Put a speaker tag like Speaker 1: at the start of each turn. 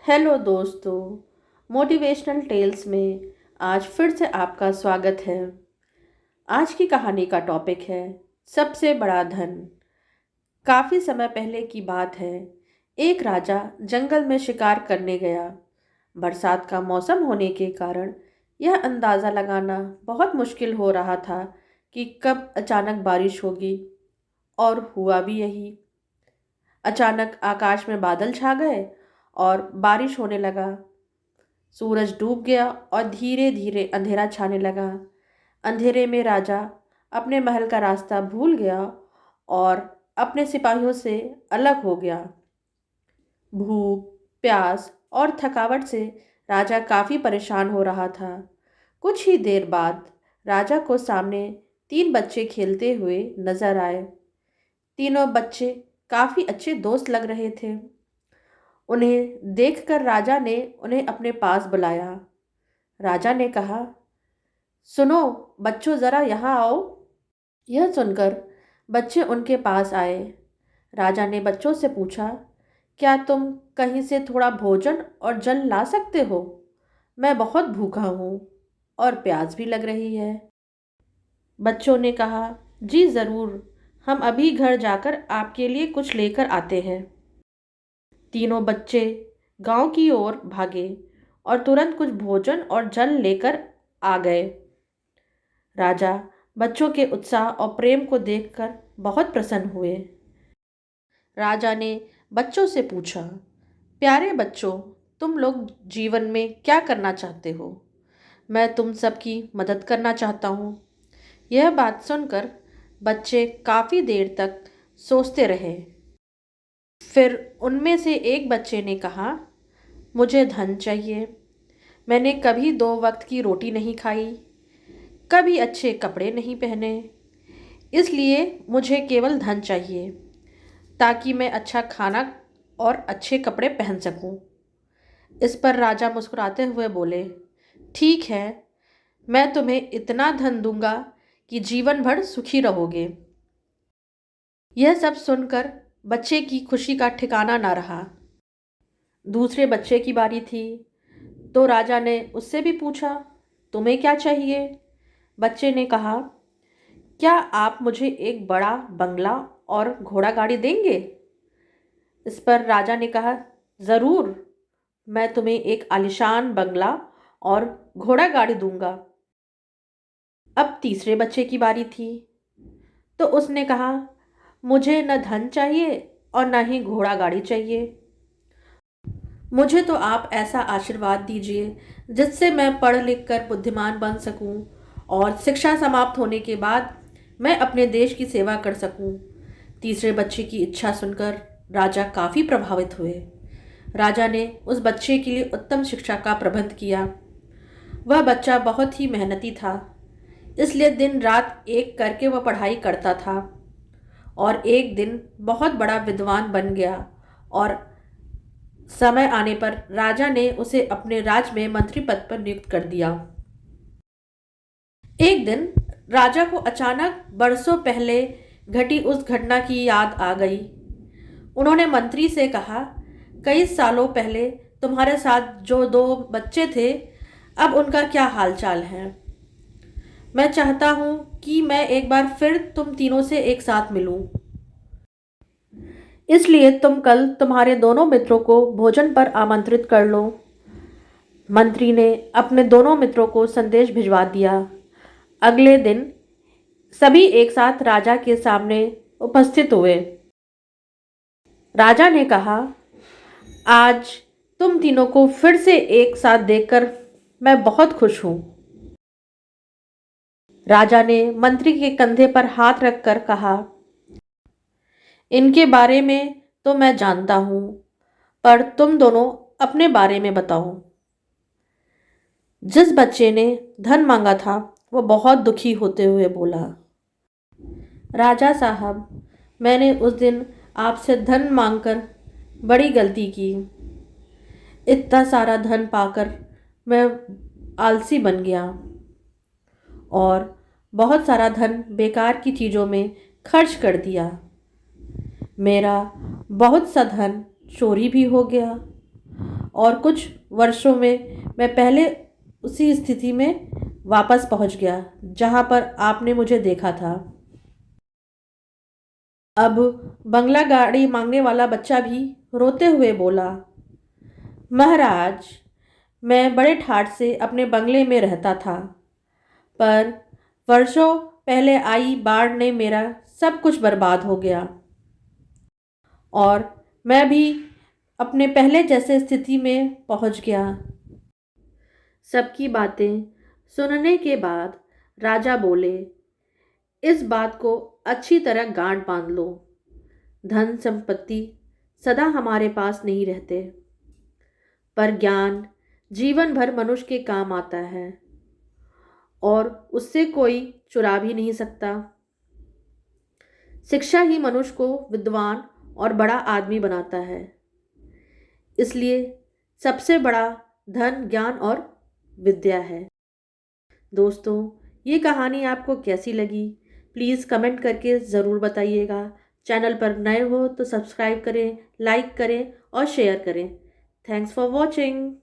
Speaker 1: Hello दोस्तों, motivational tales में आज फिर से आपका स्वागत है। आज की कहानी का टॉपिक है सबसे बड़ा धन। काफ़ी समय पहले की बात है। एक राजा जंगल में शिकार करने गया। बरसात का मौसम होने के कारण यह अंदाज़ा लगाना बहुत मुश्किल हो रहा था कि कब अचानक बारिश होगी, और हुआ भी यही। अचानक आकाश में बादल छा गए और बारिश होने लगा। सूरज डूब गया और धीरे धीरे अंधेरा छाने लगा। अंधेरे में राजा अपने महल का रास्ता भूल गया और अपने सिपाहियों से अलग हो गया। भूख, प्यास और थकावट से राजा काफ़ी परेशान हो रहा था। कुछ ही देर बाद राजा को सामने तीन बच्चे खेलते हुए नजर आए। तीनों बच्चे काफ़ी अच्छे दोस्त लग रहे थे। उन्हें देखकर राजा ने उन्हें अपने पास बुलाया। राजा ने कहा, सुनो बच्चों, ज़रा यहाँ आओ। यह सुनकर बच्चे उनके पास आए। राजा ने बच्चों से पूछा, क्या तुम कहीं से थोड़ा भोजन और जल ला सकते हो? मैं बहुत भूखा हूँ और प्यास भी लग रही है। बच्चों ने कहा, जी ज़रूर, हम अभी घर जाकर आपके लिए कुछ लेकर आते हैं। तीनों बच्चे गांव की ओर भागे और तुरंत कुछ भोजन और जल लेकर आ गए। राजा बच्चों के उत्साह और प्रेम को देखकर बहुत प्रसन्न हुए। राजा ने बच्चों से पूछा, प्यारे बच्चों, तुम लोग जीवन में क्या करना चाहते हो? मैं तुम सबकी मदद करना चाहता हूँ। यह बात सुनकर बच्चे काफ़ी देर तक सोचते रहे। फिर उनमें से एक बच्चे ने कहा, मुझे धन चाहिए। मैंने कभी 2 वक्त की रोटी नहीं खाई, कभी अच्छे कपड़े नहीं पहने, इसलिए मुझे केवल धन चाहिए ताकि मैं अच्छा खाना और अच्छे कपड़े पहन सकूं। इस पर राजा मुस्कुराते हुए बोले, ठीक है, मैं तुम्हें इतना धन दूंगा कि जीवन भर सुखी रहोगे। यह सब सुनकर बच्चे की खुशी का ठिकाना ना रहा। दूसरे बच्चे की बारी थी, तो राजा ने उससे भी पूछा, तुम्हें क्या चाहिए? बच्चे ने कहा, क्या आप मुझे एक बड़ा बंगला और घोड़ा गाड़ी देंगे? इस पर राजा ने कहा, ज़रूर, मैं तुम्हें एक आलीशान बंगला और घोड़ा गाड़ी दूंगा। अब तीसरे बच्चे की बारी थी, तो उसने कहा, मुझे न धन चाहिए और न ही घोड़ा गाड़ी चाहिए। मुझे तो आप ऐसा आशीर्वाद दीजिए जिससे मैं पढ़ लिख कर बुद्धिमान बन सकूं और शिक्षा समाप्त होने के बाद मैं अपने देश की सेवा कर सकूं। तीसरे बच्चे की इच्छा सुनकर राजा काफ़ी प्रभावित हुए। राजा ने उस बच्चे के लिए उत्तम शिक्षा का प्रबंध किया। वह बच्चा बहुत ही मेहनती था, इसलिए दिन रात एक करके वह पढ़ाई करता था और एक दिन बहुत बड़ा विद्वान बन गया। और समय आने पर राजा ने उसे अपने राज्य में मंत्री पद पर नियुक्त कर दिया। एक दिन राजा को अचानक बरसों पहले घटी उस घटना की याद आ गई। उन्होंने मंत्री से कहा, कई सालों पहले तुम्हारे साथ जो 2 बच्चे थे, अब उनका क्या हालचाल है? मैं चाहता हूँ कि मैं एक बार फिर तुम तीनों से एक साथ मिलूं। इसलिए तुम कल तुम्हारे दोनों मित्रों को भोजन पर आमंत्रित कर लो। मंत्री ने अपने दोनों मित्रों को संदेश भिजवा दिया। अगले दिन सभी एक साथ राजा के सामने उपस्थित हुए। राजा ने कहा, आज तुम तीनों को फिर से एक साथ देखकर मैं बहुत खुश हूं। राजा ने मंत्री के कंधे पर हाथ रखकर कहा, इनके बारे में तो मैं जानता हूं, पर तुम दोनों अपने बारे में बताओ। जिस बच्चे ने धन मांगा था वो बहुत दुखी होते हुए बोला, राजा साहब, मैंने उस दिन आपसे धन मांगकर बड़ी गलती की। इतना सारा धन पाकर मैं आलसी बन गया और बहुत सारा धन बेकार की चीज़ों में खर्च कर दिया। मेरा बहुत सा धन चोरी भी हो गया और कुछ वर्षों में मैं पहले उसी स्थिति में वापस पहुंच गया जहां पर आपने मुझे देखा था। अब बंगला गाड़ी मांगने वाला बच्चा भी रोते हुए बोला, महाराज, मैं बड़े ठाठ से अपने बंगले में रहता था, पर वर्षों पहले आई बाढ़ ने मेरा सब कुछ बर्बाद हो गया और मैं भी अपने पहले जैसे स्थिति में पहुंच गया। सबकी बातें सुनने के बाद राजा बोले, इस बात को अच्छी तरह गांठ बांध लो। धन संपत्ति सदा हमारे पास नहीं रहते, पर ज्ञान जीवन भर मनुष्य के काम आता है और उससे कोई चुरा भी नहीं सकता। शिक्षा ही मनुष्य को विद्वान और बड़ा आदमी बनाता है। इसलिए सबसे बड़ा धन ज्ञान और विद्या है। दोस्तों, ये कहानी आपको कैसी लगी? प्लीज़ कमेंट करके ज़रूर बताइएगा। चैनल पर नए हो तो सब्सक्राइब करें, लाइक करें और शेयर करें। Thanks for watching.